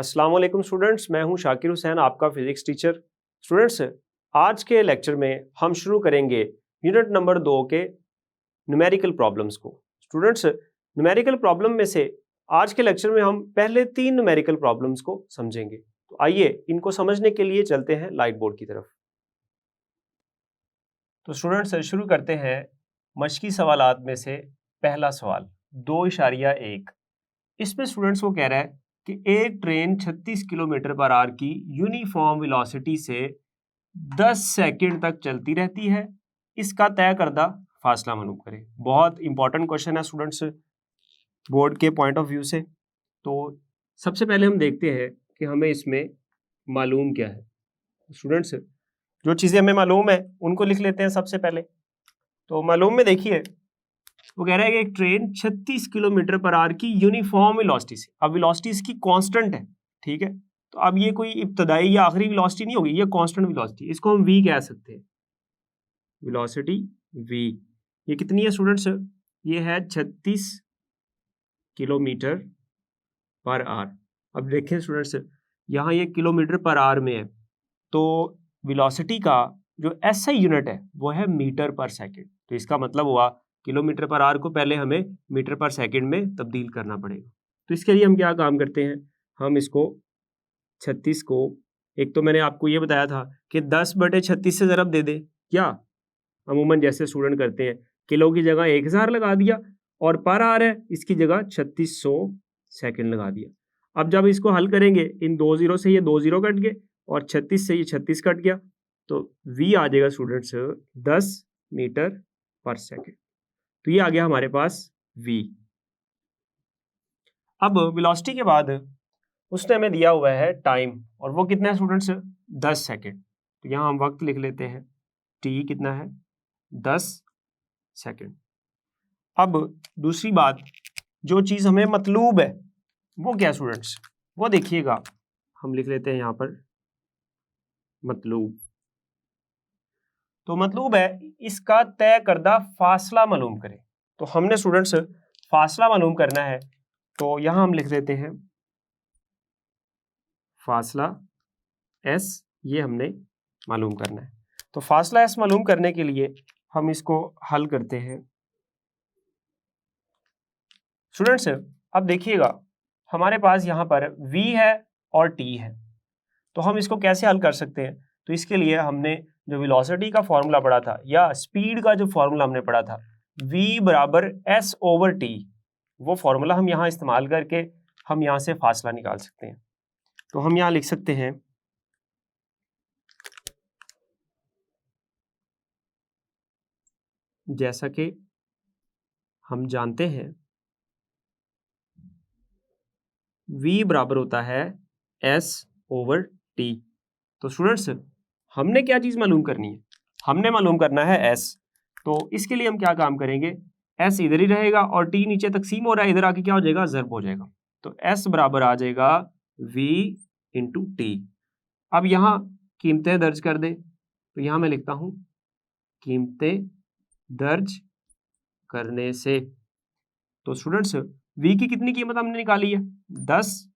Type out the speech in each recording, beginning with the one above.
अस्सलाम वालेकुम स्टूडेंट्स, मैं हूं शाकिर हुसैन, आपका फिजिक्स टीचर। स्टूडेंट्स, आज के लेक्चर में हम शुरू करेंगे यूनिट नंबर 2 के न्यूमेरिकल प्रॉब्लम्स को। स्टूडेंट्स, न्यूमेरिकल प्रॉब्लम में से आज के लेक्चर में हम पहले 3 न्यूमेरिकल प्रॉब्लम्स को समझेंगे। तो आइए इनको समझने के लिए चलते हैं लाइट बोर्ड की तरफ। तो स्टूडेंट्स, शुरू करते हैं मशकी सवालात में से पहला सवाल 2.1। इसमें स्टूडेंट्स को कह रहा है कि एक ट्रेन 36 किलोमीटर पर आवर की यूनिफॉर्म वेलोसिटी से 10 सेकंड तक चलती रहती है, इसका तय करदा फासला मालूम करें। बहुत इंपॉर्टेंट क्वेश्चन है स्टूडेंट्स बोर्ड के पॉइंट ऑफ व्यू से। तो सबसे पहले हम देखते हैं कि हमें इसमें मालूम क्या है। स्टूडेंट्स, जो चीज़ें हमें मालूम है उनको लिख लेते हैं सबसे पहले। तो मालूम में देखिए, वो कह रहा है कि एक ट्रेन 36 किलोमीटर पर आवर की यूनिफॉर्म वेलोसिटी से, अब वेलोसिटी इसकी कांस्टेंट है, ठीक है। तो अब ये कोई इब्तदाई या आखिरी वेलोसिटी नहीं होगी, ये कांस्टेंट वेलोसिटी, इसको हम v कह सकते हैं। वेलोसिटी v ये कितनी है स्टूडेंट्स? ये है 36 किलोमीटर पर आवर। अब देखें स्टूडेंट्स, यहाँ ये किलोमीटर पर आवर में है, तो वेलोसिटी का जो एसआई यूनिट है वो है मीटर पर सेकेंड। तो इसका मतलब हुआ किलोमीटर पर आवर को पहले हमें मीटर पर सेकंड में तब्दील करना पड़ेगा। तो इसके लिए हम क्या काम करते हैं, हम इसको 36 को, एक तो मैंने आपको ये बताया था कि 10/36 से ज़रब दे दे, क्या अमूमन जैसे स्टूडेंट करते हैं, किलो की जगह 1000 लगा दिया और पर आवर है इसकी जगह 3600 सेकंड लगा दिया। अब जब इसको हल करेंगे, इन 2 जीरो से ये 2 जीरो कट गए और 36 से ये 36 कट गया, तो v आ जाएगा स्टूडेंट्स 10 मीटर पर सेकेंड। तो ये आ गया हमारे पास v। अब वेलोसिटी के बाद उसने हमें दिया हुआ है टाइम, और वो कितना है स्टूडेंट्स? 10 सेकेंड। तो यहाँ हम वक्त लिख लेते हैं, t कितना है? 10 सेकेंड। अब दूसरी बात, जो चीज़ हमें मतलूब है वो क्या स्टूडेंट्स? वो देखिएगा, हम लिख लेते हैं यहाँ पर मतलूब। तो मतलूब है इसका तय करदा फासला मालूम करें। तो हमने स्टूडेंट्स फासला मालूम करना है, तो यहां हम लिख देते हैं फासला s, ये हमने मालूम करना है। तो फासला s मालूम करने के लिए हम इसको हल करते हैं। स्टूडेंट्स, अब देखिएगा, हमारे पास यहां पर v है और t है, तो हम इसको कैसे हल कर सकते हैं? तो इसके लिए हमने जो वेलोसिटी का फॉर्मूला पढ़ा था, या स्पीड का जो फॉर्मूला हमने पढ़ा था, v बराबर s/t, वो फॉर्मूला हम यहाँ इस्तेमाल करके हम यहाँ से फासला निकाल सकते हैं। तो हम यहाँ लिख सकते हैं जैसा कि हम जानते हैं v बराबर होता है s/t। तो स्टूडेंट्स, हमने क्या चीज़ मालूम करनी है? हमने मालूम करना है s। तो इसके लिए हम क्या काम करेंगे, s इधर ही रहेगा और t नीचे तकसीम हो रहा है, इधर आके क्या हो जाएगा? ज़र्ब हो जाएगा। तो s बराबर आ जाएगा v इंटू टी। अब यहाँ कीमतें दर्ज कर दे, तो यहाँ मैं लिखता हूँ कीमतें दर्ज करने से। तो स्टूडेंट्स, v की कितनी कीमत हमने निकाली है? 10,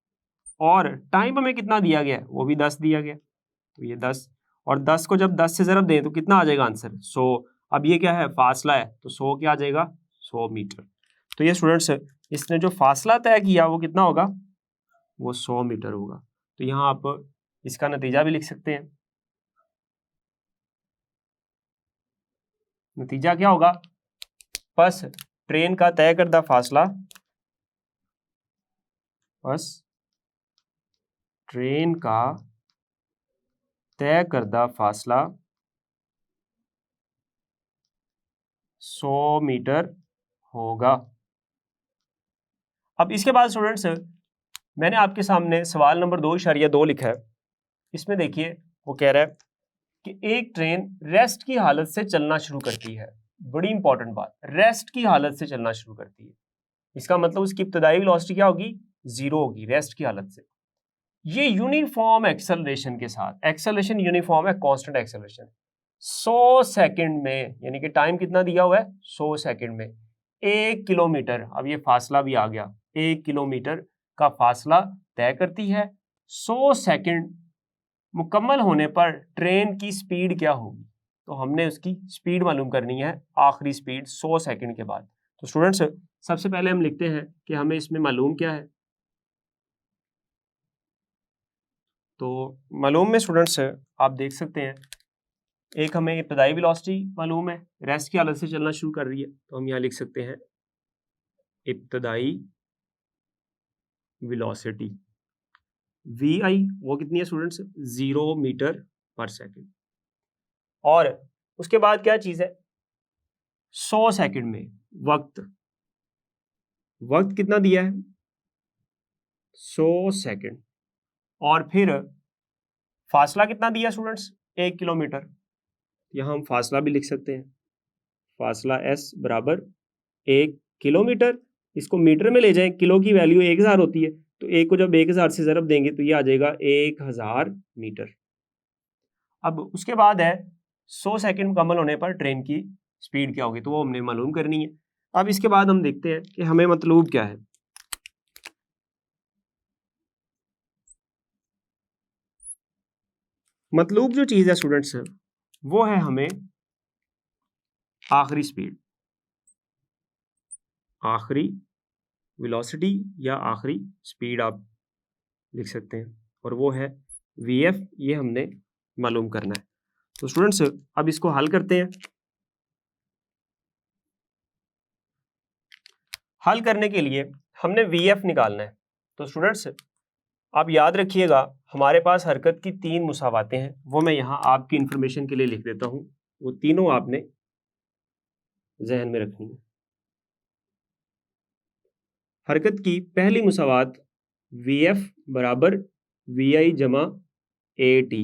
और टाइम हमें कितना दिया गया है? वो भी 10 दिया गया। तो ये 10, और 10 को जब 10 से ज़रब दें तो कितना आ जाएगा आंसर? 100। अब ये क्या है? फासला है, तो 100 क्या आ जाएगा? 100 मीटर। तो ये स्टूडेंट्स, इसने जो फासला तय किया वो कितना होगा? वो 100 मीटर होगा। तो यहाँ आप इसका नतीजा भी लिख सकते हैं। नतीजा क्या होगा? बस ट्रेन का तय करदा फासला, बस ट्रेन का तय करदा फासला 100 मीटर होगा। अब इसके बाद स्टूडेंट्स, मैंने आपके सामने सवाल नंबर 2.2 लिखा है। इसमें देखिए, वो कह रहा है कि एक ट्रेन रेस्ट की हालत से चलना शुरू करती है। बड़ी इंपॉर्टेंट बात, रेस्ट की हालत से चलना शुरू करती है। इसका मतलब उसकी इब्तदाई वेलोसिटी क्या होगी? 0 होगी रेस्ट की हालत से। ये यूनिफॉर्म एक्सेलरेशन के साथ, एक्सेलरेशन यूनिफॉर्म है, कांस्टेंट एक्सेलरेशन, 100 सेकंड में, यानी कि टाइम कितना दिया हुआ है? 100 सेकंड में 1 किलोमीटर, अब ये फासला भी आ गया, 1 किलोमीटर का फासला तय करती है 100 सेकंड मुकम्मल होने पर ट्रेन की स्पीड क्या होगी। तो हमने उसकी स्पीड मालूम करनी है, आखिरी स्पीड 100 सेकंड के बाद। तो स्टूडेंट्स सबसे पहले हम लिखते हैं कि हमें इसमें मालूम क्या है। तो मालूम में स्टूडेंट्स आप देख सकते हैं, एक हमें इब्तदाई वेलोसिटी मालूम है, रेस्ट की हालत से चलना शुरू कर रही है, तो हम यहाँ लिख सकते हैं इब्तदाई वेलोसिटी वी आई, वो कितनी है स्टूडेंट्स, 0 मीटर पर सेकंड। और उसके बाद क्या चीज है, 100 सेकंड में वक्त कितना दिया है, 100 सेकंड। और फिर फासला कितना दिया स्टूडेंट्स, 1 किलोमीटर। यहाँ हम फासला भी लिख सकते हैं, फासला s बराबर 1 किलोमीटर। इसको मीटर में ले जाएं, किलो की वैल्यू 1000 होती है, तो एक को जब 1000 से ज़रब देंगे तो ये आ जाएगा 1000 मीटर। अब उसके बाद है 100 सेकंड मुकम्मल होने पर ट्रेन की स्पीड क्या होगी, तो वो हमने मालूम करनी है। अब इसके बाद हम देखते हैं कि हमें मतलूब क्या है। मतलूब जो चीज़ है स्टूडेंट्स, वो है हमें आखिरी स्पीड, आखिरी वेलोसिटी या आखिरी स्पीड आप लिख सकते हैं, और वो है vf, ये हमने मालूम करना है। तो स्टूडेंट्स अब इसको हल करते हैं। हल करने के लिए हमने vf निकालना है। तो स्टूडेंट्स आप याद रखिएगा, हमारे पास हरकत की 3 मुसावातें हैं, वो मैं यहाँ आपकी इंफॉर्मेशन के लिए लिख देता हूँ, वो तीनों आपने जहन में रखनी है। हरकत की पहली मुसावात vf बराबर vi जमा at।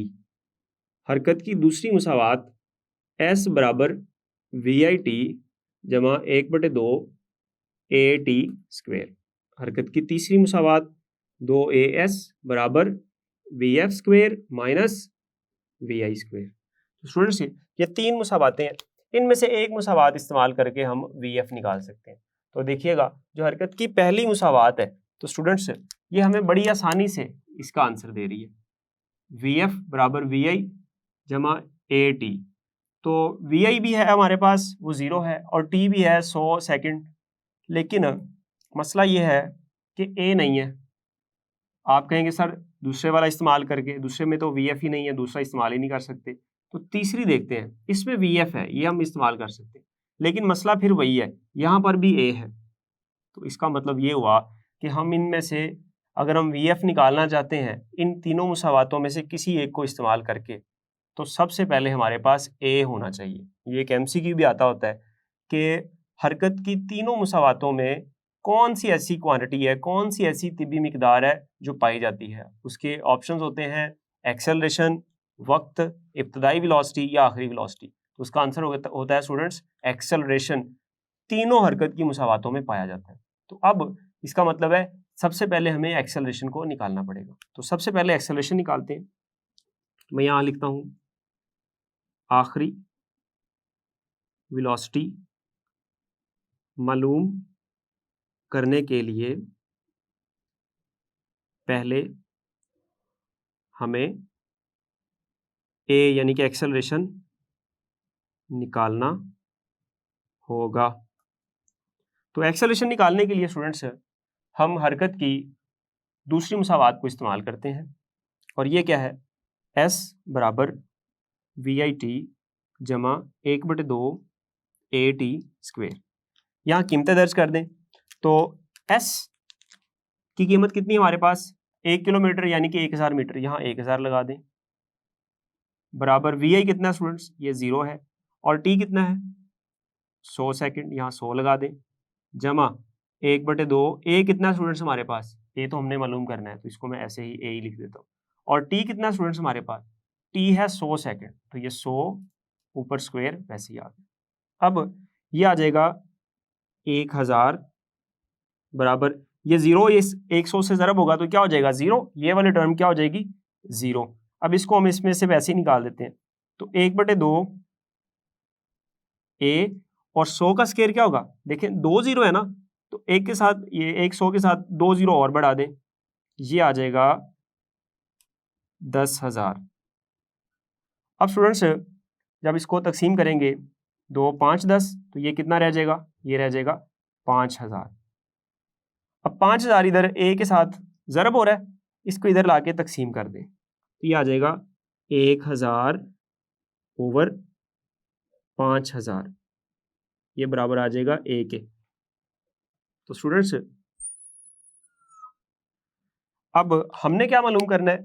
हरकत की दूसरी मुसावात s बराबर vit जमा 1/2 at स्क्वेयर। हरकत की तीसरी मुसावात 2as बराबर vf square minus vi square. तो स्टूडेंट्स ये 3 मुसावातें हैं, इनमें से एक मुसावात इस्तेमाल करके हम vf निकाल सकते हैं। तो देखिएगा, जो हरकत की पहली मुसावात है, तो स्टूडेंट्स ये हमें बड़ी आसानी से इसका आंसर दे रही है, vf बराबर vi जमा at। तो vi भी है हमारे पास, वो 0 है, और t भी है 100 सेकंड। लेकिन मसला ये है कि a नहीं है। आप कहेंगे सर दूसरे वाला इस्तेमाल करके, दूसरे में तो vf ही नहीं है, दूसरा इस्तेमाल ही नहीं कर सकते। तो तीसरी देखते हैं, इसमें vf है, ये हम इस्तेमाल कर सकते हैं, लेकिन मसला फिर वही है, यहाँ पर भी a है। तो इसका मतलब ये हुआ कि हम इनमें से अगर हम vf निकालना चाहते हैं इन तीनों मुसावातों में से किसी एक को इस्तेमाल करके, तो सबसे पहले हमारे पास a होना चाहिए। ये एक MCQ भी आता होता है कि हरकत की तीनों मुसावातों में कौन सी ऐसी क्वांटिटी है, कौन सी ऐसी तिबी मिकदार है जो पाई जाती है। उसके ऑप्शंस होते हैं एक्सेलरेशन, वक्त, इब्तदाई वेलोसिटी या आखिरी वेलोसिटी। तो उसका आंसर होता है स्टूडेंट्स एक्सेलरेशन, तीनों हरकत की मुसावातों में पाया जाता है। तो अब इसका मतलब है सबसे पहले हमें एक्सेलरेशन को निकालना पड़ेगा। तो सबसे पहले एक्सेलरेशन निकालते हैं। मैं यहाँ लिखता हूँ आखिरी वेलोसिटी मालूम करने के लिए पहले हमें a यानी कि एक्सेलरेशन निकालना होगा। तो एक्सेलरेशन निकालने के लिए स्टूडेंट्स हम हरकत की दूसरी मुसावात को इस्तेमाल करते हैं, और ये क्या है, s बराबर vit जमा 1/2 at स्क्वेयर। यहाँ कीमतें दर्ज कर दें। तो s की कीमत कितनी है हमारे पास, 1 किलोमीटर यानी कि 1000 मीटर, यहाँ 1000 लगा दें, बराबर vi कितना स्टूडेंट्स, ये 0 है, और t कितना है 100 सेकंड, यहाँ 100 लगा दें, जमा 1/2 a कितना स्टूडेंट्स हमारे पास, a तो हमने मालूम करना है, तो इसको मैं ऐसे ही a ही लिख देता हूँ। और t कितना स्टूडेंट्स हमारे पास, t है 100 सेकंड, तो ये 100 ऊपर स्क्वायर वैसे ही आ गया। अब ये आ जाएगा 1000 बराबर, ये 0 ये 100 से ज़रब होगा तो क्या हो जाएगा 0, ये वाली टर्म क्या हो जाएगी 0। अब इसको हम इसमें से वैसे ही निकाल देते हैं। तो 1/2 a और 100 का स्क्वायर क्या होगा, देखें 2 0 है ना, तो एक के साथ ये 100 के साथ 2 0 और बढ़ा दें, ये आ जाएगा 10,000। अब स्टूडेंट्स जब इसको तकसीम करेंगे 2, 5, 10 तो ये कितना रह जाएगा, ये रह जाएगा 5,000। अब 5,000 इधर ए के साथ ज़रब हो रहा है, इसको इधर लाके तकसीम कर दें तो ये आ जाएगा 1,000 ओवर 5,000, ये बराबर आ जाएगा ए के। तो स्टूडेंट्स अब हमने क्या मालूम करना है,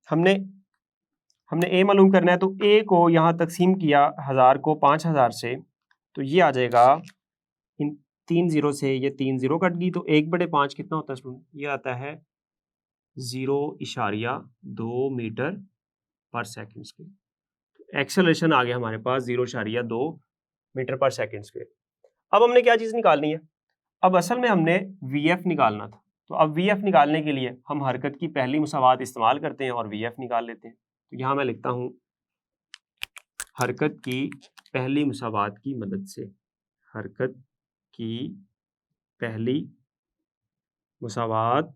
हमने ए मालूम करना है। तो ए को यहाँ तकसीम किया 1000 को 5,000 से, तो ये आ जाएगा, इन 3 0 से ये 3 0 कट गई, तो 1/5 कितना होता है स्टूडेंट, ये आता है 0.2 मीटर पर सेकेंड स्क्वायर। एक्सेलरेशन आ गया हमारे पास 0.2 मीटर पर सेकेंड स्क्वायर। अब हमने क्या चीज़ निकालनी है, अब असल में हमने VF निकालना था। तो अब VF निकालने के लिए हम हरकत की पहली मुसावात इस्तेमाल करते हैं और VF निकाल लेते हैं। तो यहाँ मैं लिखता हूँ हरकत की पहली मुसावात की मदद से, हरकत की पहली मुसावात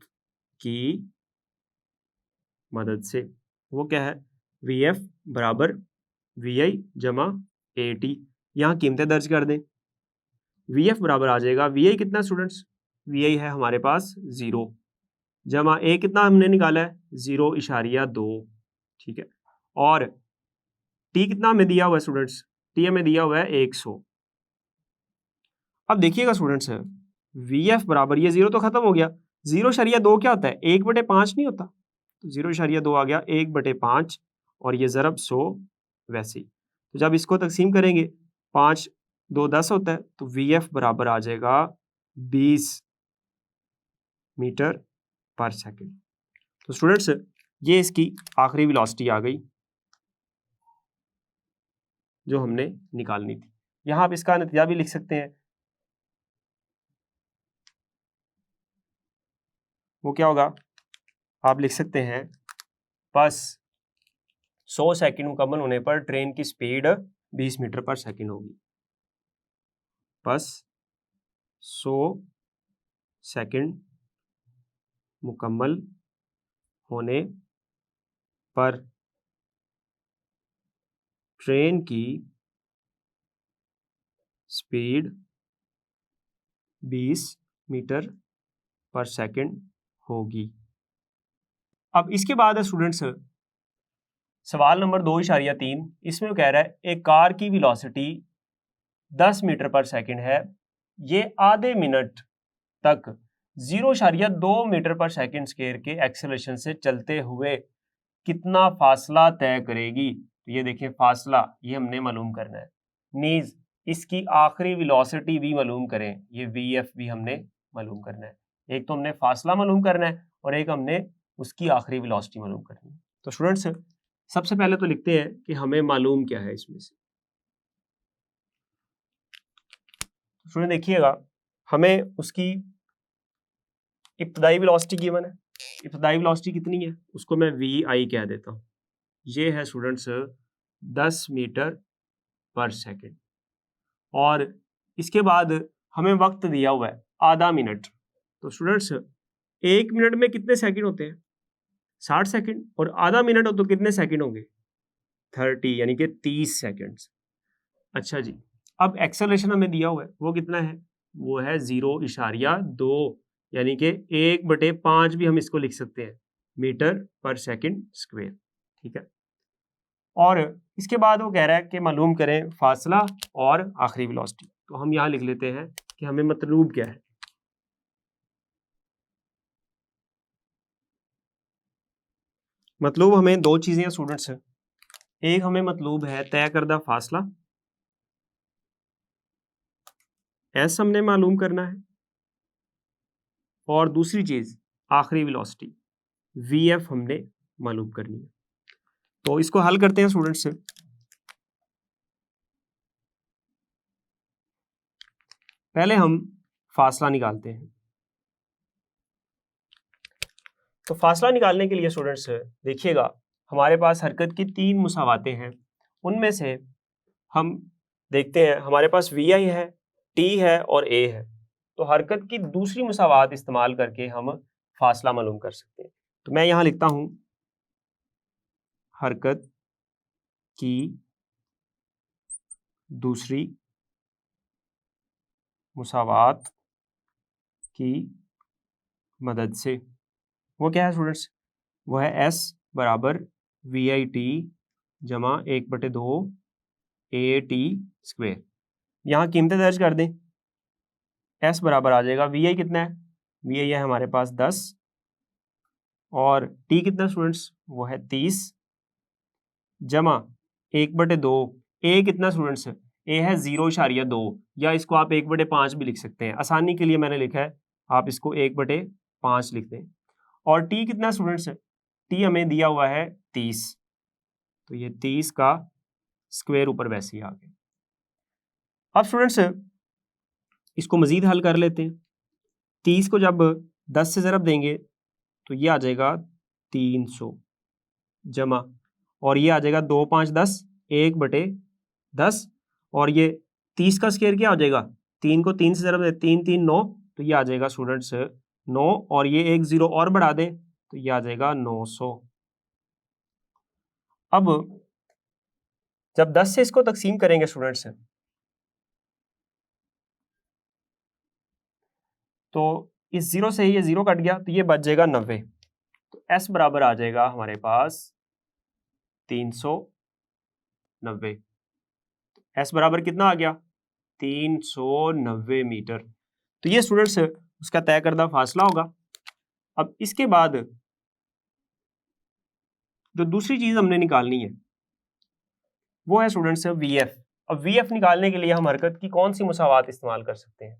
की मदद से, वो क्या है, VF बराबर VI जमा AT। यहाँ कीमतें दर्ज कर दें। VF बराबर आ जाएगा, VI कितना स्टूडेंट्स, VI है हमारे पास 0, जमा A कितना हमने निकाला है 0.2, ठीक है, और T कितना हमें दिया हुआ है स्टूडेंट्स, T हमें दिया हुआ है 100। अब देखिएगा स्टूडेंट्स, VF बराबर ये 0 तो खत्म हो गया, 0.2 क्या होता है, 1/5 नहीं होता, तो 0.2 आ गया 1/5, और ये ज़रब 100 वैसे ही। तो जब इसको तकसीम करेंगे 5 2 10 होता है, तो VF बराबर आ जाएगा 20 मीटर पर सेकेंड। तो स्टूडेंट्स ये इसकी आखिरी वेलोसिटी आ गई जो हमने निकालनी थी। यहाँ आप इसका नतीजा भी लिख सकते हैं, वो क्या होगा, आप लिख सकते हैं बस 100 सेकंड मुकम्मल होने पर ट्रेन की स्पीड 20 मीटर पर सेकंड होगी। बस 100 सेकंड मुकम्मल होने पर ट्रेन की स्पीड 20 मीटर पर सेकंड होगी। अब इसके बाद है स्टूडेंट्स सवाल नंबर 2.3, इसमें वो कह रहा है एक कार की वेलोसिटी 10 मीटर पर सेकंड है, ये आधे मिनट तक 0.2 मीटर पर सेकंड स्क्वायर के एक्सेलरेशन से चलते हुए कितना फासला तय करेगी। तो ये देखिए फासला ये हमने मालूम करना है, नीज इसकी आखिरी वेलोसिटी भी मालूम करें, ये VF भी हमने मालूम करना है। एक तो हमने फासला मालूम करना है और एक हमने उसकी आखिरी वेलोसिटी मालूम करनी है। तो स्टूडेंट्स सबसे पहले तो लिखते हैं कि हमें मालूम क्या है इसमें से। स्टूडेंट देखिएगा, हमें उसकी इब्तदाई वेलोसिटी गिवन है, इब्तदाई वेलोसिटी कितनी है उसको मैं VI कह देता हूँ, ये है स्टूडेंट्स 10 मीटर पर सेकंड, और इसके बाद हमें वक्त दिया हुआ है आधा मिनट। तो स्टूडेंट्स 1 मिनट में कितने सेकंड होते हैं, 60 सेकंड, और आधा मिनट हो तो कितने सेकंड होंगे, 30, यानी कि 30 सेकंड्स। अच्छा जी, अब एक्सेलरेशन हमें दिया हुआ है वो कितना है, वो है 0.2, यानी कि 1/5 भी हम इसको लिख सकते हैं मीटर पर सेकंड स्क्वायर, ठीक है। और इसके बाद वो कह रहा है कि मालूम करें फासला और आखिरी वेलोसिटी। तो हम यहाँ लिख लेते हैं कि हमें मतलूब क्या है। मतलूब हमें दो चीजें हैं स्टूडेंट्स, एक हमें मतलूब है तय करदा फासला, एस हमने मालूम करना है, और दूसरी चीज आखिरी वेलोसिटी VF हमने मालूम करनी है। तो इसको हल करते हैं स्टूडेंट्स। पहले हम फासला निकालते हैं। तो फासला निकालने के लिए स्टूडेंट्स देखिएगा, हमारे पास हरकत की 3 मुसावातें हैं, उनमें से हम देखते हैं हमारे पास VI है, T है और A है। तो हरकत की दूसरी मुसावात इस्तेमाल करके हम फासला मालूम कर सकते हैं। तो मैं यहाँ लिखता हूँ हरकत की दूसरी मुसावात की मदद से। वो क्या है स्टूडेंट्स? वो है S बराबर VIT जमा 1/2 AT स्क्वेयर। यहाँ कीमतें दर्ज कर दें। S बराबर आ जाएगा, VI कितना है? VI है हमारे पास 10 और T कितना स्टूडेंट्स? वो है 30 जमा 1/2। A कितना स्टूडेंट्स? A है 0.2 या इसको आप 1/5 भी लिख सकते हैं। आसानी के लिए मैंने लिखा है, आप इसको 1/5 लिख दें। और T कितना स्टूडेंट्स? T हमें दिया हुआ है 30, तो ये 30 का स्क्वायर ऊपर वैसे ही आ गया। अब स्टूडेंट्स इसको मजीद हल कर लेते हैं। 30 को जब 10 से ज़रब देंगे तो ये आ जाएगा 300 जमा, और ये आ जाएगा 2 5 10 1/10, और ये 30 का स्क्वायर क्या हो जाएगा? 3 को 3 से ज़रब दे, 3 3 9, तो ये आ जाएगा स्टूडेंट्स 9, और ये एक 0 और बढ़ा दें तो ये आ जाएगा 900। अब जब 10 से इसको तकसीम करेंगे स्टूडेंट्स तो इस 0 से ये 0 कट गया तो ये बच जाएगा 90। तो S बराबर आ जाएगा हमारे पास 390। S बराबर कितना आ गया? 390 मीटर। तो ये स्टूडेंट्स उसका तय करदा फासला होगा। अब इसके बाद जो दूसरी चीज हमने निकालनी है वो है स्टूडेंट्स VF। अब VF निकालने के लिए हम हरकत की कौन सी मुसावात इस्तेमाल कर सकते हैं?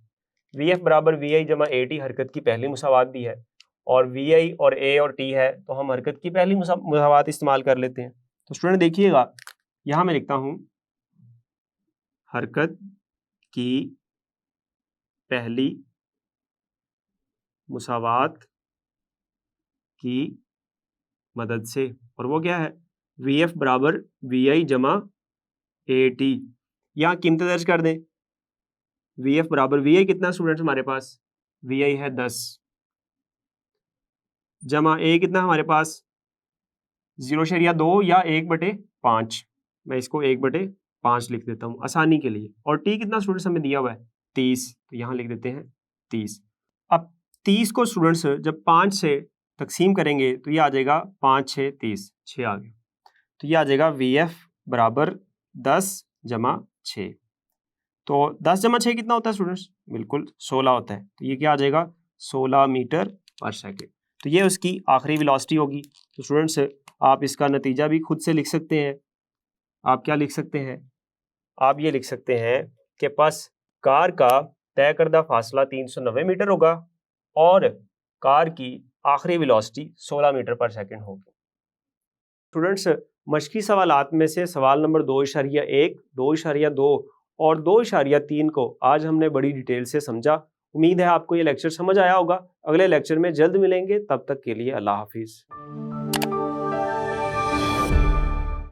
VF बराबर VI जमा AT हरकत की पहली मुसावात भी है, और VI और A और T है तो हम हरकत की पहली मुसावात इस्तेमाल कर लेते हैं। तो स्टूडेंट देखिएगा, यहां मैं लिखता हूं हरकत की पहली मुसावात की मदद से, और वो क्या है? VF बराबर VI जमा AT। यहाँ कीमतें दर्ज कर दें। VF बराबर VI कितना स्टूडेंट्स हमारे पास? VI है 10 जमा A कितना हमारे पास? 0.2 या 1/5। मैं इसको 1/5 लिख देता हूँ आसानी के लिए। और T कितना स्टूडेंट्स हमें दिया हुआ है? 30, तो यहाँ लिख देते हैं 30। अब 30 को स्टूडेंट्स जब 5 से तकसीम करेंगे तो ये आ जाएगा 5 6 30, 6 आ गया। तो ये आ जाएगा VF बराबर 10 जमा 6। तो 10 जमा 6 कितना होता है स्टूडेंट्स? बिल्कुल 16 होता है। तो ये क्या आ जाएगा? 16 मीटर पर सेकेंड। तो ये उसकी आखिरी वेलोसिटी होगी। तो स्टूडेंट्स आप इसका नतीजा भी खुद से लिख सकते हैं। आप क्या लिख सकते हैं? आप ये लिख सकते हैं कि बस कार का तय करदा फासला 390 मीटर होगा और कार की आखिरी वेलोसिटी 16 मीटर पर सेकेंड होगी। स्टूडेंट्स मशकी सवालात में से सवाल नंबर 2.1, 2.2 और 2.3 को आज हमने बड़ी डिटेल से समझा। उम्मीद है आपको ये लेक्चर समझ आया होगा। अगले लेक्चर में जल्द मिलेंगे, तब तक के लिए अल्लाह हाफिज।